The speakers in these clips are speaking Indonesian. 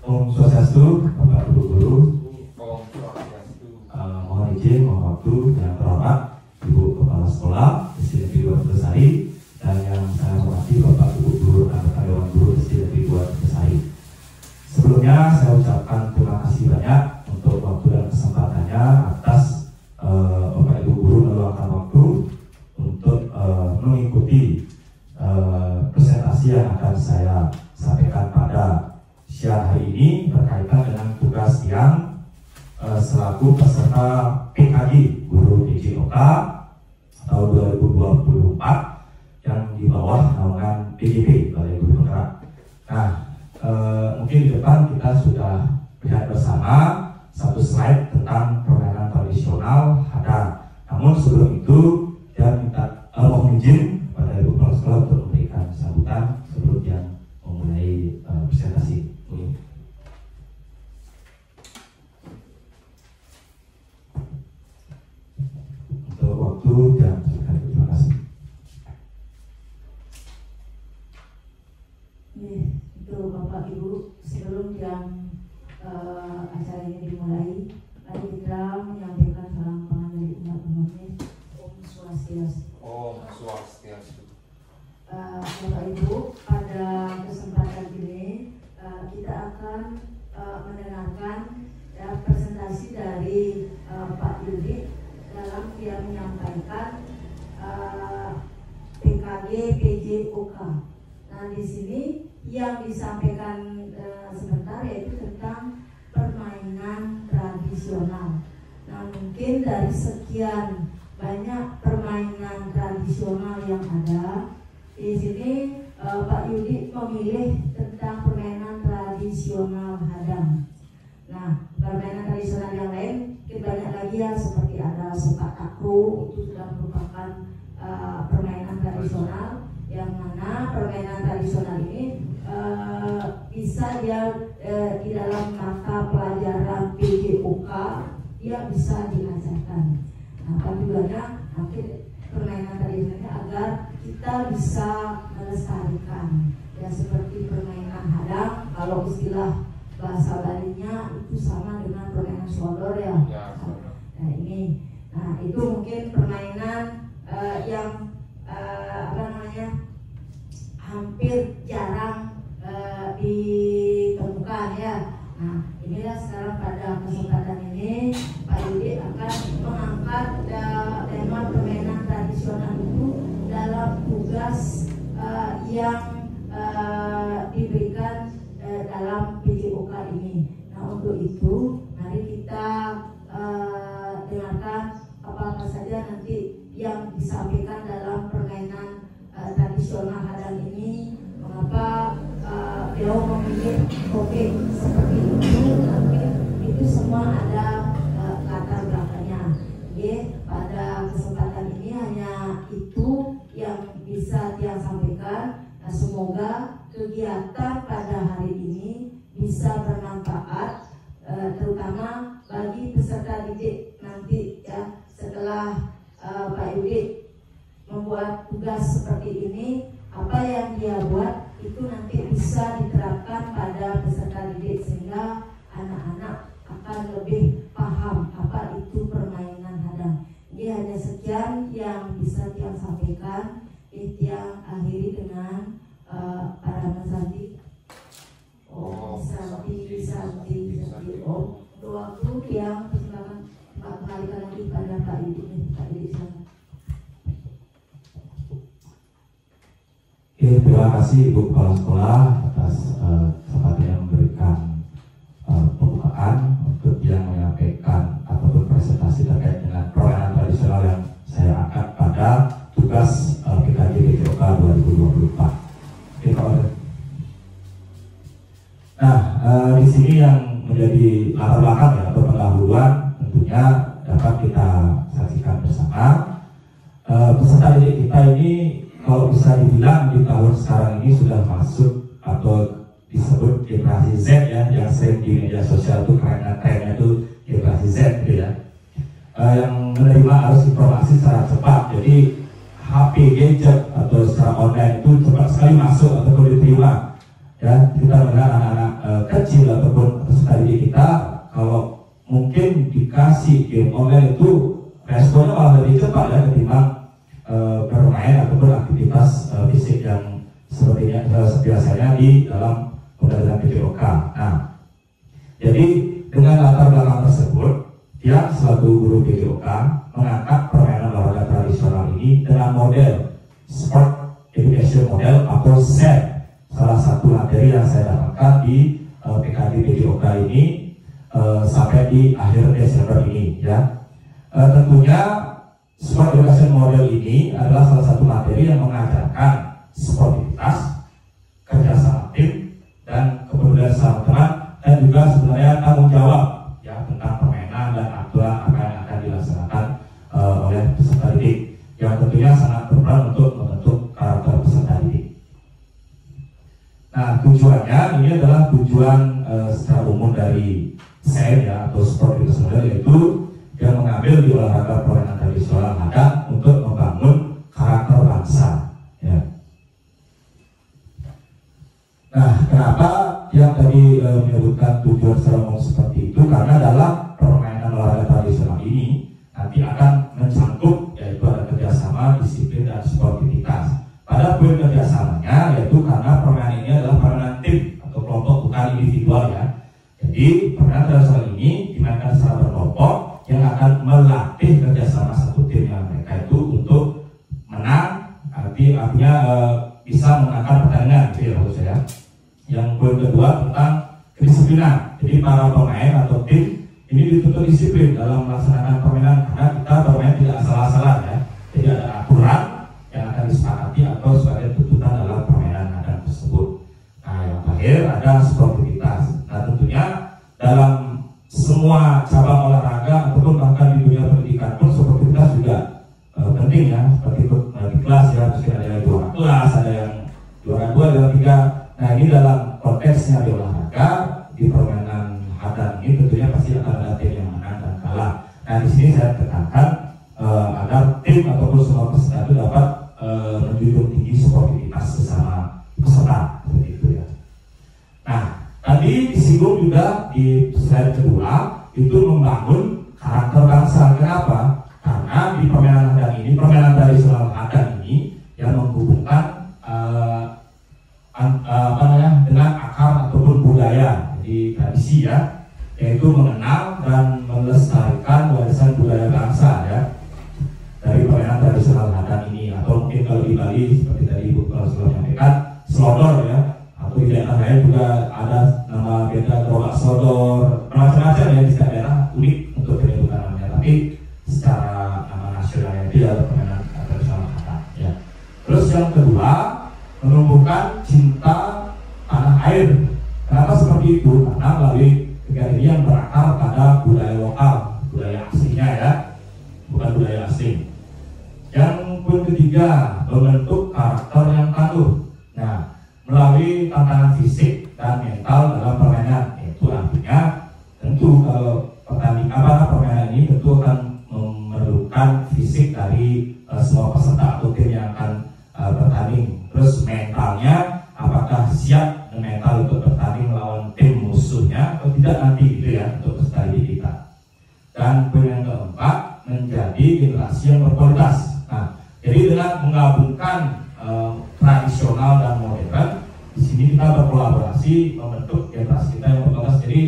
Om Swastiastu, Bapak Ibu Guru. Om Swastiastu. Mohon izin, mohon waktu yang terhormat Ibu Kepala Sekolah SD Negeri 2 Tegasari dan yang saya hormati Bapak Ibu Guru anggota Dewan Guru SD Negeri 2 Tegasari. Sebelumnya saya ucapkan terima kasih banyak untuk waktu dan kesempatannya atas Bapak Ibu Guru meluangkan waktu untuk mengikuti presentasi yang akan saya sampaikan pada siang hari ini berkaitan dengan tugas yang selaku peserta PKG Guru PJOK tahun 2024 yang di bawah naungan PGP Balai Guru Penggerak. Nah, mungkin di depan kita sudah lihat bersama satu slide tentang permainan tradisional hadang. Namun sebelum itu, saya minta mohon izin pada Ibu Kepala Sekolah untuk memberikan sambutan sebelum yang memulai presentasi. Untuk waktu dan terima kasih. Untuk Bapak Ibu, sebelum yang acara ini dimulai, mari kita menyampaikan salam pangan dari umat-umatnya. Om Swastiastu. Om Swastiastu. Bapak Ibu, pada kesempatan ini kita akan mendengarkan presentasi dari Pak Yudi dalam dia menyampaikan PKG PJOK. Nah, di sini yang disampaikan sebentar yaitu tentang permainan tradisional. Nah, mungkin dari sekian banyak permainan tradisional yang ada, di sini Pak Yudi memilih tentang permainan tradisional hadang. Nah, permainan tradisional yang lain banyak lagi ya, seperti ada sepak takraw, itu sudah merupakan permainan tradisional, yang mana permainan tradisional ini bisa dia di dalam mata pelajaran PJOK dia bisa diajarkan. Nah, tujuannya nanti permainan tradisionalnya agar kita bisa melestarikan, ya, seperti permainan hadang. Kalau istilah bahasa Balinya itu sama dengan permainan sodor ya. Nah, ini, nah itu mungkin permainan yang hampir jarang ditemukan ya. Nah, inilah sekarang pada kesempatan ini Pak Yudi akan mengangkat tema permainan tradisional itu dalam tugas yang diberikan dalam PJOK ini. Nah, untuk itu mari kita dengarkan apa saja nanti yang disampaikan dalam permainan tradisional hadang ini. Mengapa beliau memilih topik seperti itu? Tapi itu semua ada latar belakangnya. Oke, pada kesempatan ini hanya itu yang bisa dia sampaikan. Nah, semoga kegiatan pada hari ini bisa bermanfaat, terutama bagi peserta didik nanti ya, setelah Pak Yudi membuat tugas seperti ini, apa yang dia buat itu nanti bisa diterapkan pada peserta didik sehingga anak-anak akan lebih paham apa itu permainan hadang. Ini hanya sekian yang bisa dia sampaikan. Yang akhiri dengan para Santi. Om Santi Santi Santi Om. Untuk waktu yang persilakan kembalikan lagi pada Pak Yudi. Pak Yudi silakan. Terima kasih Ibu Kepala Sekolah atas kesempatan yang memberikan pembukaan untuk yang menyampaikan ataupun presentasi terkait dengan permainan tradisional yang saya angkat pada tugas PKG PJOK 2024. Nah, di sini yang menjadi latar belakang ya, atau pendahuluan tentunya dapat kita saksikan bersama. Peserta didik kita ini kalau bisa dibilang di tahun sekarang ini sudah masuk atau disebut generasi Z ya, yang sering di media sosial itu karena trennya itu generasi Z gitu ya, yang menerima arus informasi secara cepat. Jadi HP, gadget atau secara online itu cepat sekali masuk ataupun diterima. Ya, kita melihat anak-anak kecil ataupun peserta didik kita, kalau mungkin dikasih game online itu responnya malah lebih cepat ya ketimbang bermain ataupun aktivitas fisik yang sepertinya biasanya di dalam pembelajaran PJOK. Nah, jadi dengan latar belakang tersebut, dia selaku guru PJOK mengangkat permainan olahraga tradisional ini dengan model Sport Education Model atau SEM, salah satu materi yang saya dapatkan di PKD PJOK ini sampai di akhir Desember ini ya. Tentunya Sport Education Model ini adalah salah satu materi yang mengajarkan sportivitas, kerjasama tim, dan kepedulian sama teman, dan juga sebenarnya tanggung jawab ya tentang permainan dan aturan apa yang akan dilaksanakan oleh peserta didik, yang tentunya sangat berperan untuk membentuk karakter peserta didik. Nah, tujuannya ini adalah tujuan secara umum dari SEM ya, atau Sport Education Model, yaitu yang mengambil di olahraga permainan tradisional ada untuk membangun karakter bangsa ya. Nah, kenapa yang tadi menyebutkan tujuan secara umum seperti itu? Karena dalam permainan olahraga tradisional ini nanti akan mencangkup yaitu ada kerjasama, disiplin, dan sportivitas. Pada poin kerjasamanya yaitu karena permainan ini adalah permainan tim atau kelompok, bukan individual ya. Jadi permainan tradisional ini dimainkan secara berkelompok yang akan melatih kerjasama satu tim yang mereka itu untuk menang, artinya bisa menangkan pertandingan gitu ya maksud saya. Yang poin kedua tentang kedisiplinan. Jadi para pemain atau tim ini dituntut disiplin dalam melaksanakan permainan, karena kita bermain tidak asal-asalan ya. Jadi ada aturan yang akan disepakati atau sebagai tuntutan dalam permainan tersebut. Nah, yang terakhir ada sportivitas. Nah, tentunya dalam semua cabang olahraga ataupun bahkan di dunia pendidikan pun sportivitas juga penting ya, seperti di kelas ya, terus ada yang juara kelas, ada yang juara 2, juara 3. Nah, ini dalam konteksnya di olahraga, di permainan hadang ini tentunya pasti akan ada tim yang menang dan kalah. Nah, di sini saya tekankan agar tim ataupun semua peserta itu dapat menjunjung tinggi sportivitas sesama peserta seperti itu ya. Nah, tadi disinggung juga di slide kedua itu membangun karakter bangsa. Kenapa? Karena di permainan hadang ini, permainan tradisional hadang ini yang menghubungkan dengan akar ataupun budaya, jadi tradisi ya, yaitu mengenal dan melestarikan warisan budaya bangsa ya dari permainan tradisional hadang ini, atau mungkin kalau di Bali seperti tadi Ibu Kepala Sekolah menyampaikan selodor ya, atau di daerah lain juga ada nama beda gerobak selodor, macam-macam ya, di setiap daerah unik untuk penyebutan namanya, tapi secara nama nasional itu adalah permainan tradisional hadang ya. Terus yang kedua, menumbuhkan cinta tanah air. Kenapa seperti itu? Karena melalui kegiatan ini yang berakar pada budaya lokal, budaya aslinya ya, bukan budaya asing. Yang poin ketiga, membentuk karakter yang tangguh. Nah, melalui tantangan fisik dan mental dalam permainan, itu artinya tentu kalau permainan ini tentu akan memerlukan fisik dari semua peserta atau tim yang akan bertanding. Terus mentalnya, apakah siap mental untuk bertanding melawan tim musuhnya atau tidak nanti gitu ya, untuk peserta didik kita. Dan poin yang keempat, menjadi generasi yang berkualitas. Nah, jadi dengan menggabungkan tradisional dan modern, di sini kita berkolaborasi membentuk generasi kita yang berkualitas. Jadi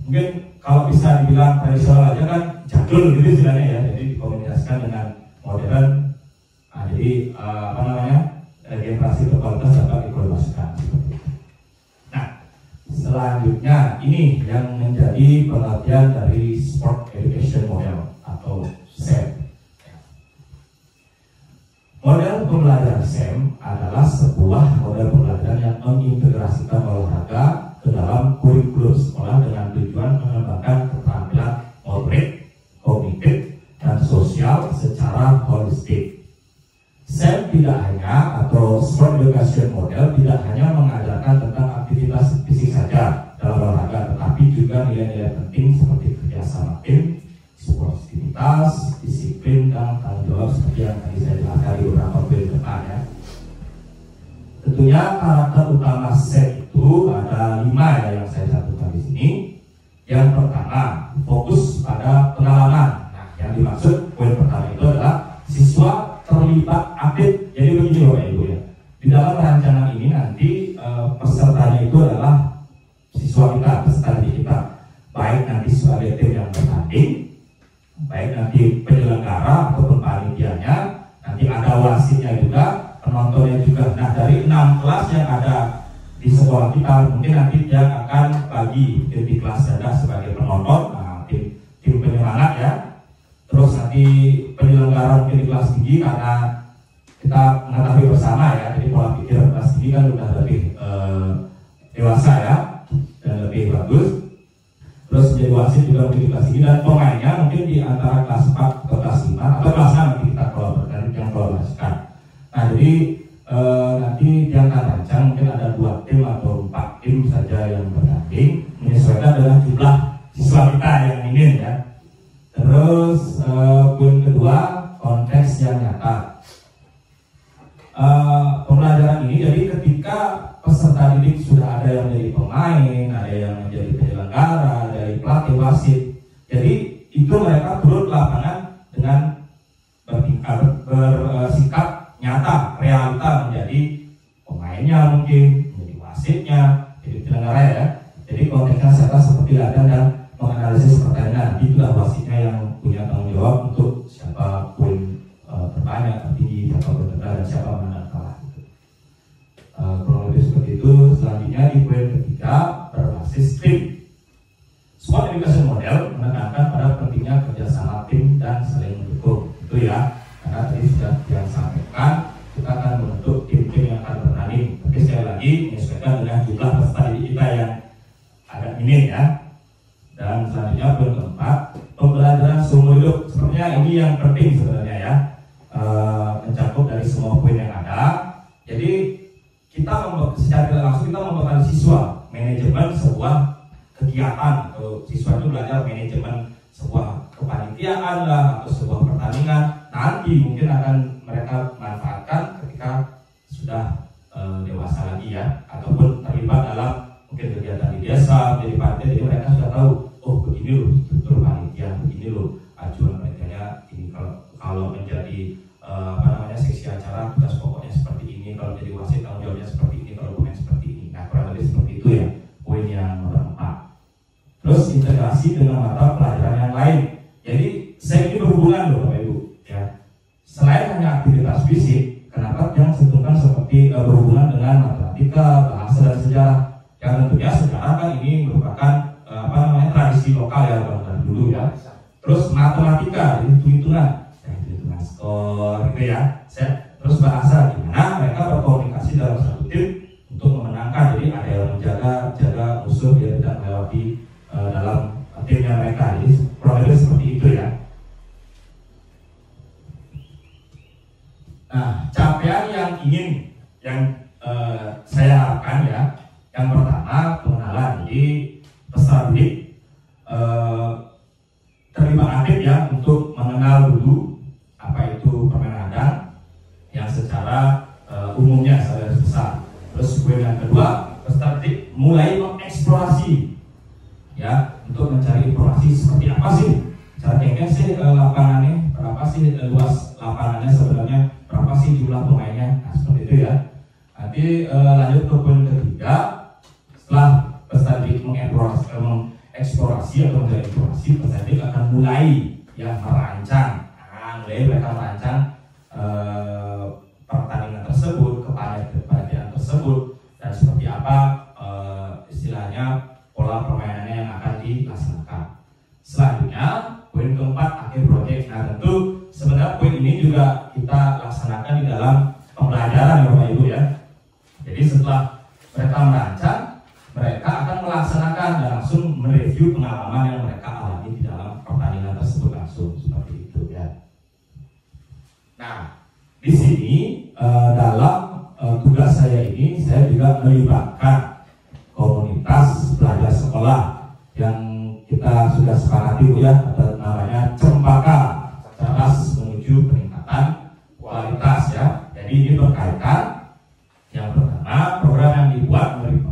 mungkin kalau bisa dibilang tradisional aja kan jadul gitu istilahnya ya, jadi dikomunikasikan dengan modern. Nah, jadi generasi berkualitas dapat dikolaborasikan. Nah, selanjutnya ini yang menjadi pengertian dari Sport Education Model atau SEM. Model pembelajaran SEM adalah sebuah model pembelajaran yang mengintegrasikan olahraga ke dalam kurikulum sekolah dengan tujuan mengembangkan keterampilan motorik, kognitif, dan sosial secara holistik. SEM tidak hanya, atau Sport Education Model tidak hanya mengajarkan tentang aktivitas fisik saja dalam olahraga, tetapi juga nilai-nilai penting seperti kerjasama tim, sportivitas, disiplin, dan tanggung jawab seperti yang tadi saya jelaskan di beberapa poin depan ya. Tentunya karakter utama SEM itu siswa kita, peserta didik kita, baik nanti sebagai tim yang bertanding, baik nanti penyelenggara ataupun panitianya, nanti ada wasitnya juga, penontonnya juga. Nah, dari 6 kelas yang ada di sekolah kita, mungkin nanti yang akan bagi di kelas rendah sebagai penonton, nah, tim penyemangat ya. Terus nanti penyelenggara mungkin di kelas tinggi, karena kita mengetahui bersama ya, jadi pola pikir kelas tinggi kan udah lebih dewasa ya, dan lebih bagus. Terus menjadi wasit juga mungkin di kelas tinggi, dan pemainnya mungkin di antara kelas 4 atau kelas 5 atau kelas 6 nanti kita kolaborasikan. Nah, jadi nanti yang akan rancang mungkin ada 2 tim atau 4 tim saja yang bertanding, menyesuaikan dengan jumlah siswa kita yang ingin ya. Terus poin kedua, konteks yang nyata. Pembelajaran ini jadi ketika peserta didik sudah ada yang menjadi pemain, ada yang menjadi penyelenggara, dari pelatih wasit, jadi itu mereka turun ke lapangan dengan bersikap nyata, realita, menjadi pemainnya mungkin, menjadi wasitnya, jadi penyelenggara ya. Jadi konteksnya serta seperti ada dan menganalisis pertanyaan. Itulah wasitnya yang punya tanggung jawab untuk siapa poin terbanyak, tertinggi, siapa benar dan siapa menang kalah. Kurang lebih seperti itu. Selanjutnya di poin ketiga, berbasis tim. SWOT education model menekankan pada pentingnya kerjasama tim dan saling mendukung. Itu ya, karena tadi sudah yang sampaikan, kita akan membentuk tim-tim yang akan bertanding. Tapi sekali lagi menyesuaikan dengan jumlah peserta didik kita yang ada ini ya. Dan selanjutnya poin keempat, pembelajaran seumur hidup. Sepertinya ini yang penting sebenarnya ya, mencakup dari semua poin yang ada. Jadi kita secara tidak langsung kita membekali siswa manajemen sebuah kegiatan, atau siswa itu belajar manajemen sebuah kepanitiaan lah, atau sebuah pertandingan. Nanti mungkin akan mereka manfaatkan ketika sudah dewasa lagi ya, ataupun terlibat dalam mungkin kegiatan di desa, jadi panitia, jadi mereka sudah tahu, oh begini loh struktur panitia, begini loh ajuan panitianya ini. Kalau menjadi seksi acara, tugas pokoknya seperti ini, kalau jadi wasit tanggung jawabnya seperti ini, kalau pemain seperti ini. Nah, kurang lebih seperti itu ya poin yang nomor 4. Terus integrasi dengan mata pelajaran yang lain. Jadi saya ini berhubungan loh Bapak Ibu ya. Selain hanya aktivitas fisik, kenapa yang sentuhkan seperti berhubungan dengan matematika, bahasa dan sejarah. Yang tentunya sejarah kan ini merupakan tradisi lokal ya dari dulu ya. Terus matematika, jadi hitung-hitungan, hitung-hitungan skor gitu ya. Terus bahasa, gimana mereka berkomunikasi dalam satu tim untuk memenangkan. Jadi ada yang menjaga musuh biar tidak melewati dalam timnya mereka. Jadi kurang lebih seperti itu ya. Nah, capaian yang ingin saya harapkan ya, yang pertama pengenalan. Jadi peserta didik terlibat aktif ya untuk mengenal dulu apa itu permainan hadang yang secara umumnya secara besar. Terus poin yang kedua, peserta didik mulai mengeksplorasi ya, untuk mencari informasi seperti apa sih cara kengkeng sih lapangannya, berapa sih luas lapangannya sebenarnya, berapa sih jumlah pemainnya. Nah, seperti itu ya. Nanti lanjut ke poin ketiga, setelah peserta didik mengeksplorasi atau mencari informasi, peserta didik akan mulai ya merancang. Mulai mereka merancang pertandingan tersebut, kepanitiaan tersebut, dan seperti apa istilahnya pola permainannya yang akan dilaksanakan. Selanjutnya poin keempat, akhir proyek. Nah, tentu sebenarnya poin ini juga kita laksanakan di dalam pembelajaran ya Bapak Ibu ya. Jadi setelah mereka merancang, mereka akan melaksanakan dan langsung mereview pengalaman yang mereka alami di dalam pertandingan tersebut langsung, seperti itu ya. Nah, di sini dalam tugas saya ini saya juga melibatkan komunitas belajar sekolah yang kita sudah sepakati ya, namanya Cempaka, Cerdas Menuju Peningkatan Kualitas ya. Jadi ini berkaitan. Yang pertama, program yang dibuat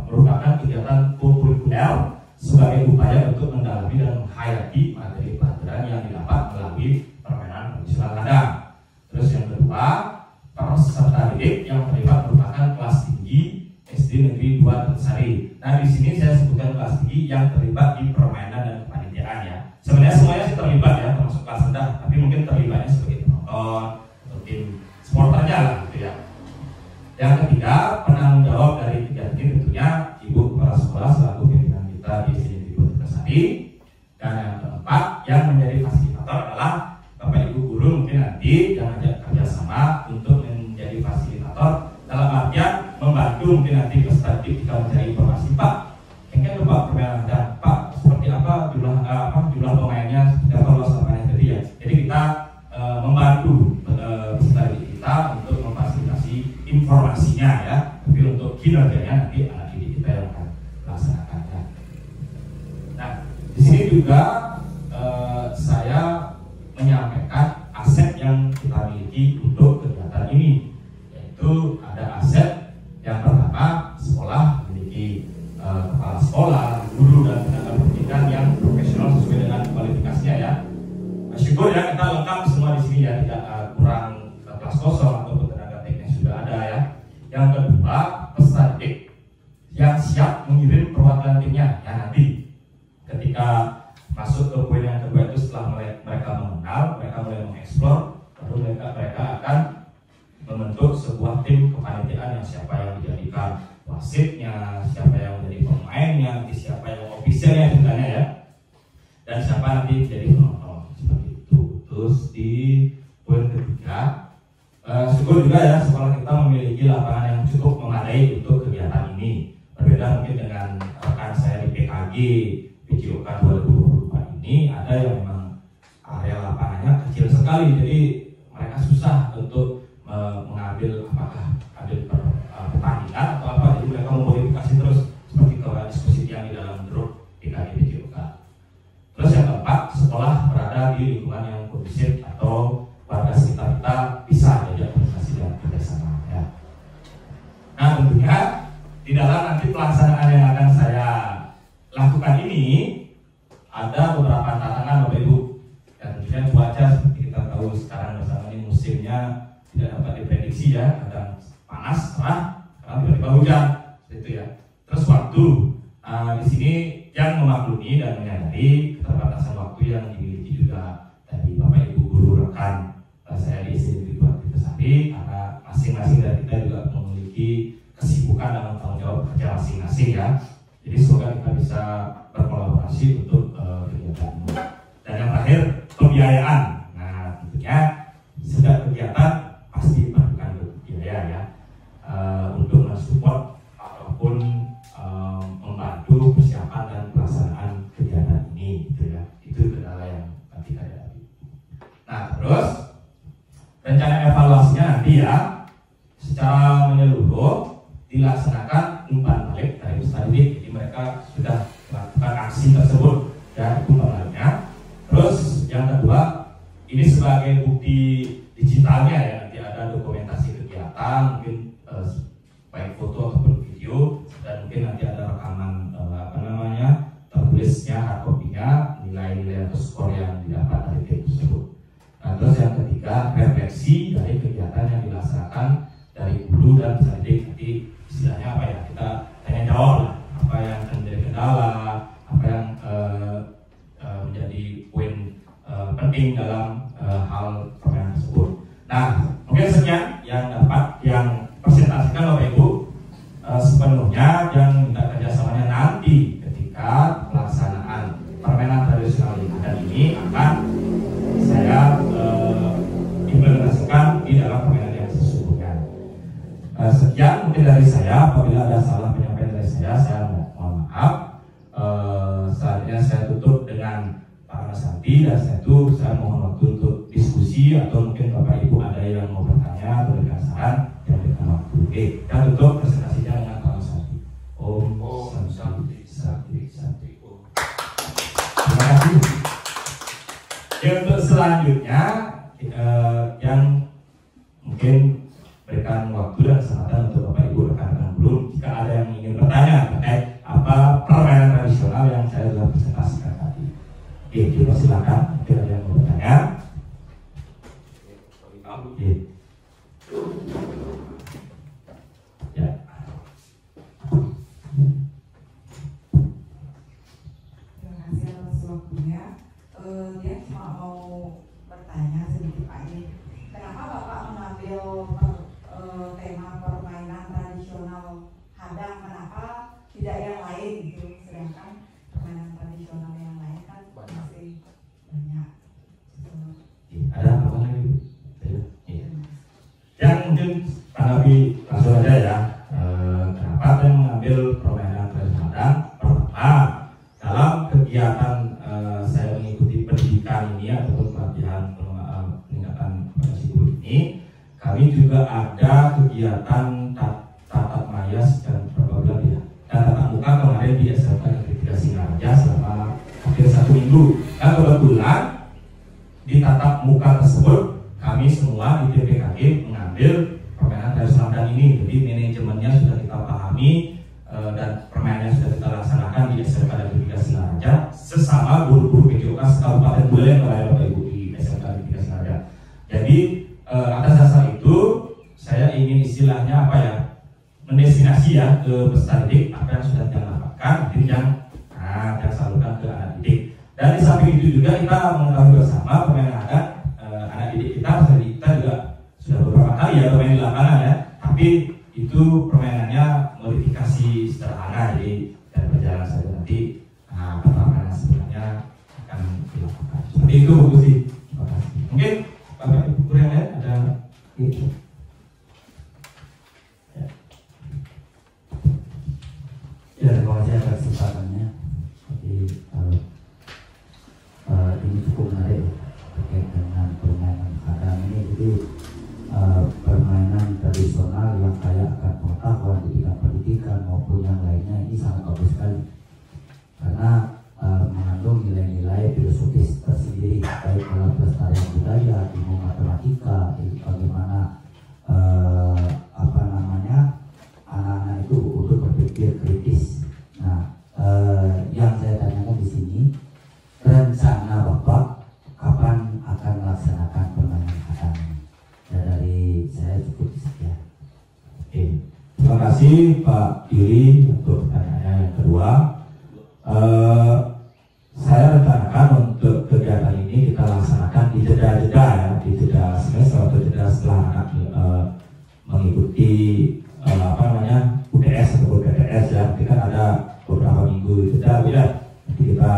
merupakan kegiatan kurikuler sebagai upaya untuk mendalami dan menghayati materi pelajaran yang didapat melalui permainan tradisional hadang. Terus yang kedua, peserta didik yang terlibat merupakan kelas tinggi SD Negeri 2 Putusari. Nah, di sini saya sebutkan kelas tinggi yang terlibat di permainan dan kepanitiaan ya. Sebenarnya semuanya sih terlibat ya, termasuk kelas rendah, tapi mungkin terlibatnya sebagai penonton atau tim supporternya lah gitu ya. Yang ketiga, penanggung jawab dari kegiatan ini tentunya Ibu Kepala Sekolah selaku pimpinan kita di sini di Putusari. Dan yang keempat, yang menjadi fasilitator adalah Bapak Ibu guru mungkin nanti yang ajak kerjasama untuk menjadi fasilitator dalam artian membantu mungkin nanti peserta didik jika mencari informasi, Pak, kayaknya Pak permainan ada, Pak seperti apa jumlah pemainnya, seperti apa luas lapangan tadi ya. Jadi kita membantu peserta didik kita untuk memfasilitasi informasinya ya, tapi untuk kinerjanya nanti anak didik kita yang akan melaksanakannya. Nah, di sini juga saya menyampaikan aset yang kita miliki untuk kegiatan ini, yaitu ada aset yang pertama, sekolah memiliki kepala sekolah, guru dan tenaga pendidikan yang profesional sesuai dengan kualifikasinya ya. Syukur ya kita lengkap semua di sini ya, tidak kurang kelas kosong ataupun tenaga teknis sudah ada ya. Yang kedua, peserta didik yang siap mengirim perwakilan timnya ya, nanti ketika masuk ke poin yang kedua itu setelah mereka mengenal, mereka mulai mengeksplor, baru mereka akan membentuk sebuah tim kepanitiaan yang siapa yang dijadikan wasitnya, siapa yang menjadi pemainnya, nanti siapa yang ofisialnya ceritanya ya, dan siapa nanti jadi penonton seperti itu. Terus di poin ketiga, syukur juga ya sekolah kita memiliki lapangan yang cukup memadai untuk kegiatan ini. Berbeda mungkin dengan rekan saya di PKG PJOK 2024 ini, ada yang memang area lapangannya kecil sekali, jadi mereka susah untuk mengambil apakah ambil pertandingan atau apa, jadi mereka memodifikasi terus seperti kalau diskusi yang di dalam grup PKG PJOK. Terus yang keempat, sekolah berada di lingkungan yang kondusif atau warga sekitar kita bisa diajak komunikasi dan kerjasama ya. Nah, tentunya di dalam nanti pelaksanaan yang akan saya lakukan ini ada beberapa tantangan Bapak Ibu. Dan tentunya cuaca seperti kita tahu sekarang bersama ini musimnya tidak dapat diprediksi ya, kadang panas, cerah, kadang tiba-tiba hujan, seperti itu ya. Terus waktu, di sini yang memaklumi dan menyadari keterbatasan waktu yang dimiliki juga dari Bapak Ibu guru rekan saya di sini di Putusari, karena masing-masing dari kita juga memiliki kesibukan dan tanggung jawab kerja masing-masing ya. Jadi semoga kita bisa berkolaborasi untuk kegiatan ini. Dan yang terakhir, pembiayaan. Nah, tentunya setiap kegiatan pasti diperlukan biaya ya, untuk mensupport ataupun membantu persiapan dan pelaksanaan kegiatan ini gitu ya. Itu kendala yang nanti kita hadapi. Nah, terus rencana evaluasinya nanti ya secara menyeluruh dilaksanakan umpan balik dari peserta didik. Jadi mereka sudah melakukan aksi tersebut ya, umpan baliknya. Terus yang kedua, ini sebagai bukti digitalnya ya, nanti ada dokumentasi kegiatan, mungkin baik foto ataupun video, dan mungkin nanti ada rekaman tertulisnya, hard copy-nya, nilai-nilai atau skor yang didapat dari tim tersebut. Nah, terus yang ketiga, refleksi dari kegiatan yang dilaksanakan dari guru dan peserta didik. Nanti istilahnya apa ya, kita tanya jawab lah, apa yang menjadi kendala, apa yang menjadi poin penting dalam hal permainan tersebut. Nah, mungkin sekian yang dapat yang presentasikan Bapak Ibu. Sepenuhnya yang minta kerjasamanya nanti ketika pelaksanaan permainan tradisional lingkungan ini akan saya implementasikan di dalam permainan yang sesungguhnya. Sekian mungkin dari saya. Apabila ada salah penyampaian dari saya mohon maaf. Selanjutnya saya tutup dengan Pak Santi, dan setelah itu saya mohon waktu untuk diskusi atau mungkin Bapak Ibu ada yang mau bertanya atau berikan saran yang berikan waktu. Oke, kita tutup presentasinya dengan Pak Santi. Om Santi Santi Om. Terima kasih. Ya, untuk selanjutnya yang mungkin berikan waktu dan kesempatan untuk Bapak Ibu rekan-rekan guru jika ada yang ingin bertanya terkait apa permainan tradisional yang saya sudah presentasikan tadi. Oke, kita silakan jika ada yang mau bertanya. Oke. Ya. tidak yang lain gitu. Sedangkan permainan tradisional yang lain kan masih banyak. Ada apa lagi? Yang mungkin tanggapi langsung aja ya. Kenapa saya mengambil permainan tradisional? Pertama, dalam kegiatan saya mengikuti pendidikan ini ataupun pelatihan peningkatan potensi guru ini, kami juga ada kegiatan tatap maya dan berapa bulan ya, dan tatap muka kemarin di SMK Negeri 3 Singaraja selama hampir 1 minggu. Dan kebetulan di tatap muka tersebut kami semua di TPKG mengambil permainan tradisional ini. Jadi manajemennya sudah kita pahami dan permainannya sudah kita laksanakan di SMK Negeri 3 Singaraja sesama guru-guru PJOK Kabupaten Buleleng Bapak Ibu di SMK Negeri 3 Singaraja. Jadi atas dasar itu saya ingin istilahnya apa ya, mendestinasi ya ke peserta didik apa yang sudah kita dapatkan, yang salurkan ke anak didik. Dan di samping itu juga kita mengetahui bersama permainan adat anak didik kita juga sudah beberapa kali ya bermain di lapangan ya, tapi itu permainannya modifikasi sederhana, jadi dan berjalan saja nanti permainan sebenarnya akan dilakukan. Seperti itu Bu Gusti. Terima kasih. Mungkin Bapak Ibu guru yang lain ada itu. Ya, terima kasih atas kesempatannya. Jadi ini cukup menarik terkait dengan permainan kadang ini. Jadi permainan tradisional yang kaya akan pengetahuan di bidang pendidikan maupun yang lainnya ini sangat bagus sekali karena mengandung nilai-nilai filosofis tersendiri, baik dalam pelestarian budaya, ilmu matematika, bagaimana anak-anak itu untuk berpikir kritis. Nah, yang saya tanyakan di sini, rencana Bapak kapan akan melaksanakan permainan kadang? Ya, dari saya cukup sekian. Oke. Terima kasih Pak Yuri untuk pertanyaannya yang kedua. Saya rencanakan untuk kegiatan ini kita laksanakan di jeda-jeda ya, di jeda semester atau jeda setelah anak mengikuti UTS atau PTS ya. Nanti kan ada beberapa minggu jeda ya. Nanti kita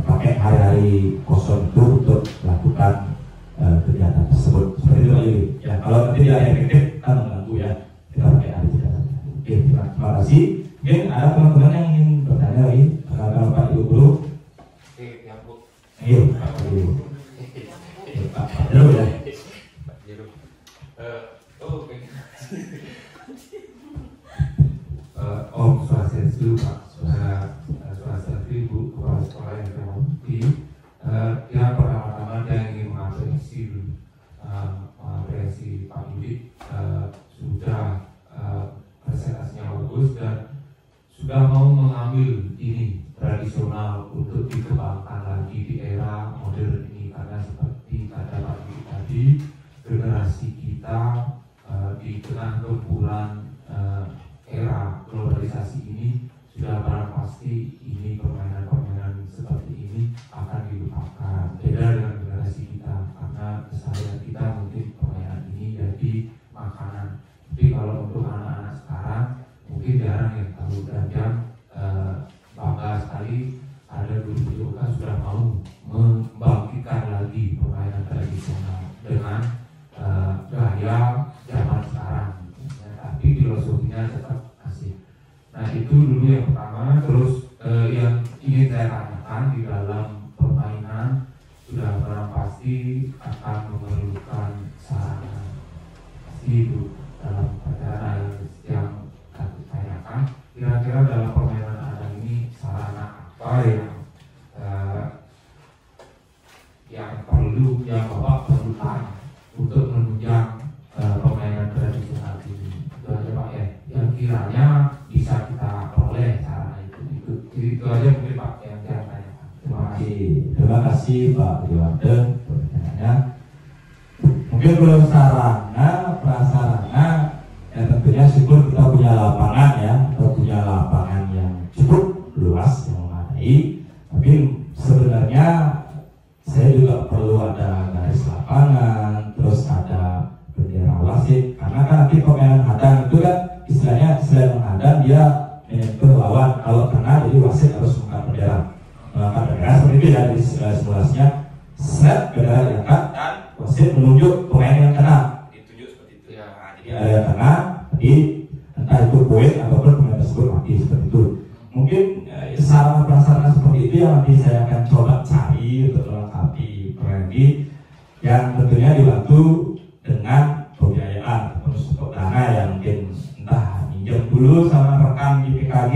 pakai hari-hari kosong itu untuk melakukan kegiatan tersebut. Seperti itu Pak Yuri. Ya, kalau nanti tidak efektif kan mengganggu ya. Kita pakai hari jeda. Oke, terima kasih. Mungkin ada teman-teman yang ingin bertanya lagi kepada Pak Ibu Guru. Ya Bu. Ayo, Pak Ibu. Pak Jeru ya. Pak Jeru. Om Swastiastu Pak, Swastiastu Ibu Kepala Sekolah yang saya hormati. Yang pertama-tama saya ingin mengapresiasi Pak Yudi sudah presentasinya bagus dan sudah mau mengambil ini tradisional untuk dikembangkan lagi di era modern ini, karena seperti kata Pak Yudi tadi, generasi kita di tengah gempuran era globalisasi ini sudah barang pasti ini permainan-permainan seperti ini akan dilupakan. Beda dengan generasi kita, karena keseharian kita mungkin permainan ini jadi makanan. Tapi kalau untuk anak-anak sekarang mungkin jarang yang tahu, dan yang bangga sekali ada guru-guru kan sudah mau membangkitkan lagi permainan tradisional dengan gaya zaman sekarang. Tapi filosofinya tetap asik. Nah, itu dulu yang pertama. Terus yang ingin saya tanyakan, di dalam permainan sudah barang pasti akan memerlukan sarana. Pasti itu dalam pelajaran yang aku tanyakan. Kira-kira dalam permainan ada ini sarana apa yang perlu, yang Bapak perlukan untuk menunjang permainan tradisional ini? Itu aja Pak ya, yang kiranya bisa kita peroleh sarana itu aja mungkin Pak yang saya tanyakan. Terima kasih. Terima kasih Pak Dewanten untuk pertanyaannya. Mungkin belum sarana, prasarana, ya tentunya syukur kita punya lapangan ya, atau punya lapangan yang cukup luas yang memadai. Tapi sebenarnya saya juga perlu ada garis lapangan, terus ada bendera wasit, karena kan nanti pemainan hadang itu kan istilahnya selain menghadang dia menyentuh lawan, kalau kena jadi wasit harus mengangkat bendera. Mengangkat bendera seperti itu ya di simulasinya. Set bendera diangkat dan wasit menunjuk pemain yang kena. Ditunjuk seperti itu. Ya. Jadi ada yang kena, jadi entah itu poin ataupun pemain tersebut mati seperti itu. Mungkin sarana prasarana seperti itu yang nanti saya akan coba cari untuk melengkapi permainan ini, yang tentunya dibantu dengan pembiayaan ataupun untuk dana yang mungkin entah minjem dulu sama rekan di PKG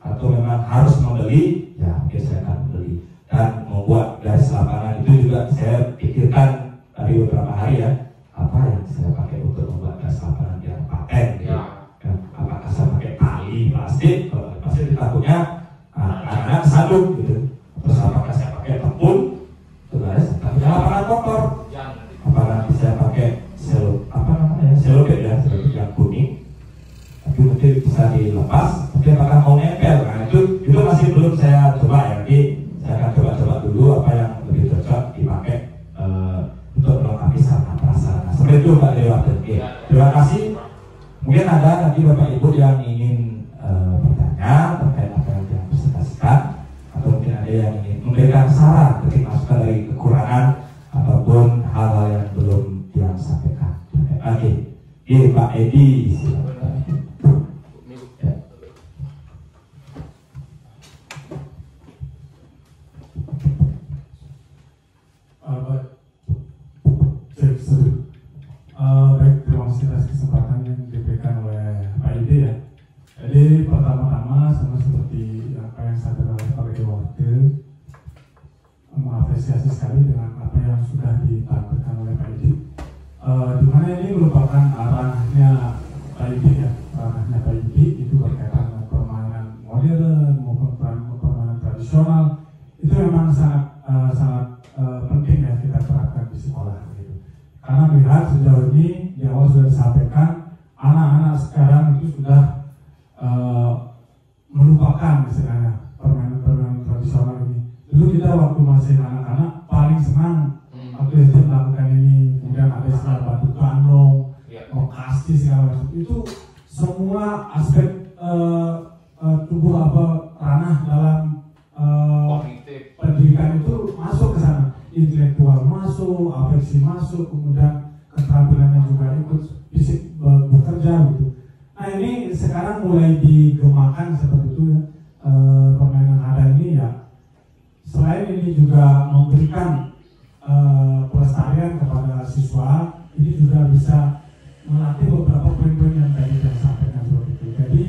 atau memang harus membeli, ya mungkin saya akan membeli. Dan membuat garis lapangan itu juga saya pikirkan dari beberapa hari ya, apa yang saya pakai untuk membuat garis lapangan biar paten ya. Apakah saya pakai tali plastik? Kalau plastik takutnya anak-anak saduk gitu. Terus apakah saya pakai tepung? Terus tapi lapangan kotor. Apakah saya pakai selotip ya, selotip yang kuning? Tapi mungkin bisa dilepas. Tapi apakah mau nempel? Nah itu masih belum saya coba ya. Nanti saya akan coba dulu apa yang lebih cocok dipakai untuk melengkapi sarana prasarana. Seperti itu Pak Dewa. Terima kasih. Mungkin ada nanti Bapak Ibu yang ingin bertanya terkait apa yang saya presentasikan, atau mungkin ada yang ingin memberikan saran ketika masukan dari kekurangan ataupun hal-hal yang belum yang sampaikan. Oke, Pak Edi silakan. Baik, terima kasih atas kesempatan yang diberikan oleh Pak Edi ya. Jadi pertama-tama sama seperti apa yang saya dengar oleh Pak Dewarti, mengapresiasi sekali dengan apa yang sudah ditampilkan oleh Pak Edi. Di mana ini merupakan arahnya Pak Edi ya, arahnya Pak Edi itu berkaitan dengan permainan modern maupun permainan tradisional. Itu memang sangat penting ya kita terapkan di sekolah. Karena melihat sejauh ini di awal sudah disampaikan, anak-anak sekarang itu sudah melupakan misalnya permainan tradisional ini. Dulu kita waktu masih anak-anak paling senang waktu SD melakukan ini. Kemudian ada istilah batu kandong, lokasi segala macam. Itu semua aspek tubuh ranah dalam pendidikan itu masuk ke sana. Intelektual masuk, afeksi masuk, kemudian keterampilannya juga ikut fisik bekerja gitu. Nah ini sekarang mulai digemakan seperti itu ya, permainan ada ini ya. Selain ini juga memberikan pelestarian kepada siswa, ini juga bisa melatih beberapa poin-poin yang tadi saya sampaikan seperti itu. Jadi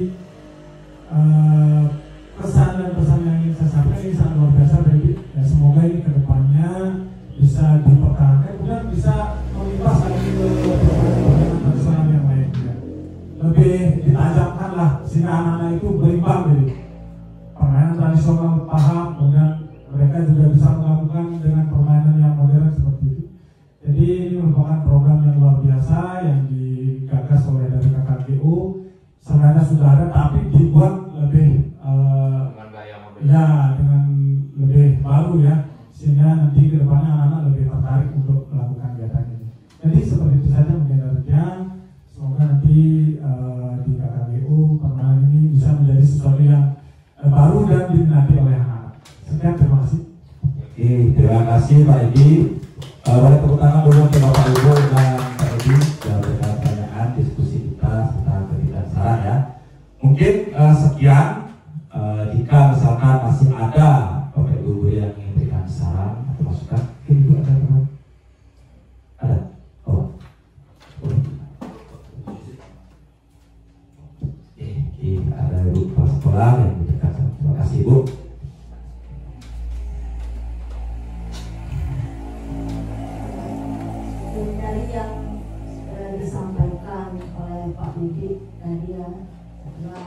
pesan dan pesan yang ingin saya sampaikan ini sangat luar biasa, Baby. Ya, semoga ini kedepannya bisa dipertahankan, kemudian bisa melimpah lagi ke permainan tradisional yang lain. Ya. Lebih ditajamkan lah sehingga anak-anak itu berimbang jadi permainan tradisional paham, kemudian mereka juga bisa melakukan dengan permainan yang modern seperti itu. Jadi ini merupakan program yang luar biasa yang digagas oleh dari KKGU. Sebenarnya sudah ada tapi dibuat lebih dengan gaya modern. Ya, dengan lebih baru ya, sehingga nanti ke depannya anak-anak lebih tertarik untuk melakukan kegiatan ini. Jadi seperti itu saja mungkin darinya. Semoga nanti di KKGU permainan ini bisa menjadi sesuatu yang baru dan diminati oleh anak-anak. Sekian, terima kasih. Oke, terima kasih Pak Edi. Boleh tepuk tangan dulu untuk Bapak Ibu dan Pak Edi yang memberikan pertanyaan, diskusi kita tentang pendidikan saran ya. Mungkin sekian. Jika misalkan masih ada Bapak Ibu guru yang ingin memberikan saran atau masukan, mungkin Ibu ada teman? Ada? Oh. Ada Ibu kepala sekolah yang memberikan saran. Terima kasih Ibu. Dari yang disampaikan oleh Pak Budi tadi ya, setelah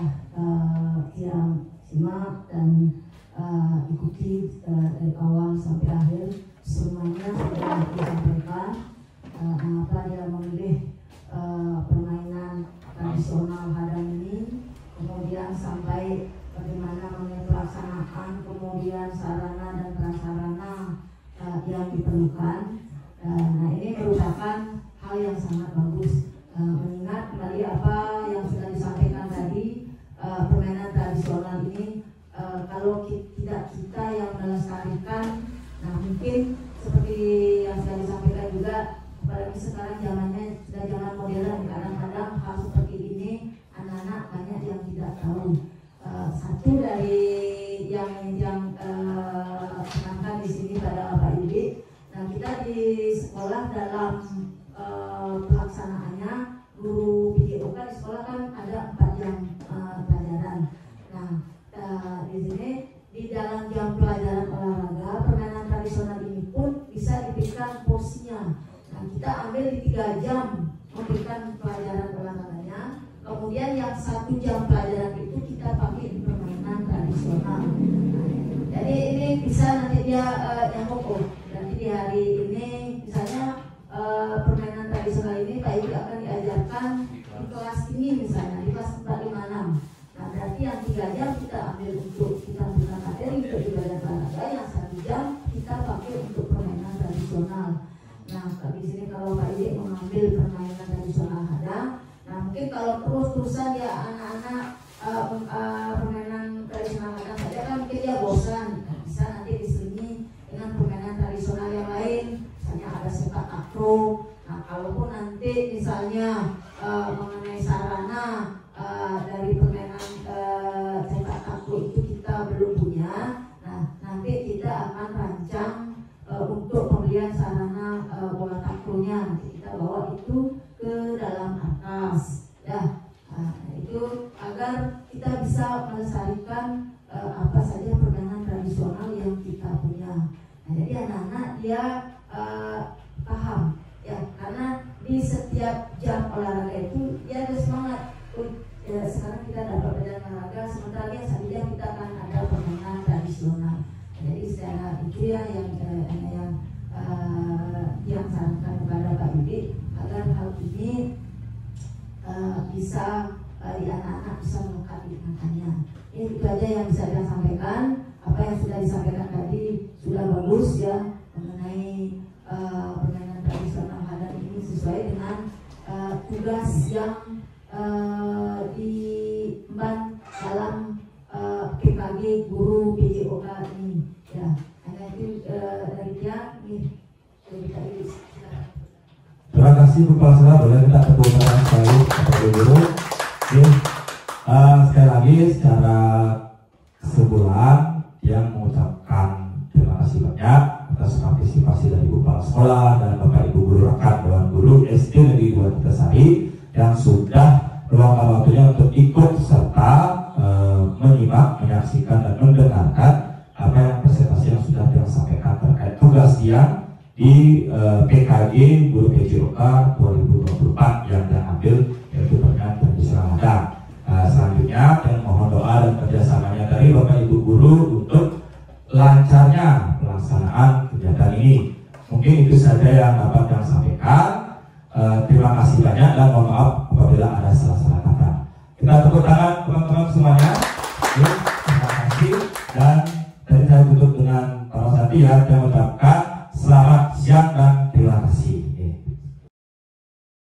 yang simak dan ikuti dari awal sampai akhir, semuanya sudah disampaikan mengapa dia memilih permainan tradisional hadang ini, kemudian sampai bagaimana mengenai pelaksanaan, kemudian sarana dan prasarana yang diperlukan. Nah ini merupakan hal yang sangat bagus, mengingat kembali apa yang sudah disampaikan tadi, permainan tradisional ini lain kalau tidak kita yang melestarikan. Nah mungkin seperti yang sudah disampaikan juga, apalagi sekarang zamannya sudah zaman modern, kadang-kadang hal seperti ini anak-anak banyak yang tidak tahu. Satu dari yang menyenangkan di sini pada Pak Yudi, nah kita di sekolah dalam pelaksanaannya guru PJOK di sekolah kan ada 4 jam pelajaran. Nah di sini di dalam jam pelajaran olahraga permainan tradisional ini pun bisa diberikan porsinya. Nah kita ambil di 3 jam memberikan pelajaran olahraganya, kemudian yang 1 jam pelajaran itu kita pakai di permainan tradisional. Jadi ini bisa nanti dia yang pokok. Nanti di hari ini misalnya permainan tradisional ini Pak Ibu akan diajarkan di kelas ini, misalnya di kelas 456. Nah berarti yang 3 jam kita ambil untuk kita berikan materi untuk ibadah olahraga, yang 1 jam kita pakai untuk permainan tradisional. Nah di sini kalau Pak Ibu mengambil permainan tradisional ada, nah mungkin kalau terus-terusan ya anak-anak permainan tradisional ada saja kan mungkin dia bosan. Bisa nanti diselingi dengan permainan tradisional yang lain, misalnya ada sepak takraw. Nah kalaupun nanti misalnya mengenai sarana dari permainan sepak takraw itu kita belum punya, nah nanti kita akan rancang untuk pembelian sarana bola takrownya, nanti kita bawa itu ke dalam atas ya. Nah, itu agar kita bisa melestarikan apa saja permainan tradisional yang kita punya. Nah, jadi anak-anak dia paham ya, karena di setiap jam olahraga itu dia ada semangat. Sekarang kita dapat berjalan olahraga, sementara lagi 1 jam kita akan ada permainan tradisional. Jadi secara itu ya yang sarankan kepada Pak Yudi agar hal ini bisa di anak-anak bisa melekat di ingatannya. Ini itu aja yang bisa saya sampaikan. Apa yang sudah disampaikan tadi sudah bagus ya mengenai permainan tradisional Hadan ini sesuai dengan tugas yang diemban dalam PKG guru PJOK ini ya. Hanya itu dari dia ini dari kita ini. Terima kasih Bu Kepala Sekolah, boleh minta tepuk tangan sekali kepada guru. Sekali lagi secara kesimpulan yang mengucapkan terima kasih banyak atas partisipasi dari Bu Kepala Sekolah dan Bapak Ibu guru rekan Dewan Guru SD Negeri 2 Tegasari yang sudah meluangkan waktunya untuk ikut serta menyimak, menyaksikan dan mendengarkan apa yang presentasi yang sudah disampaikan terkait tugas siang di PKG Guru PJOK 2024 yang diambil yaitu permainan tradisional Hadan. Selanjutnya dan mohon doa dan kerjasamanya dari Bapak Ibu guru untuk lancarnya pelaksanaan kegiatan ini. Mungkin itu saja yang dapat saya sampaikan. Terima kasih banyak dan mohon maaf apabila ada salah-salah kata. Kita tepuk tangan teman-teman semuanya. Terima kasih dan dari saya tutup dengan para satya yang mengucapkan selamat siang dan terima kasih.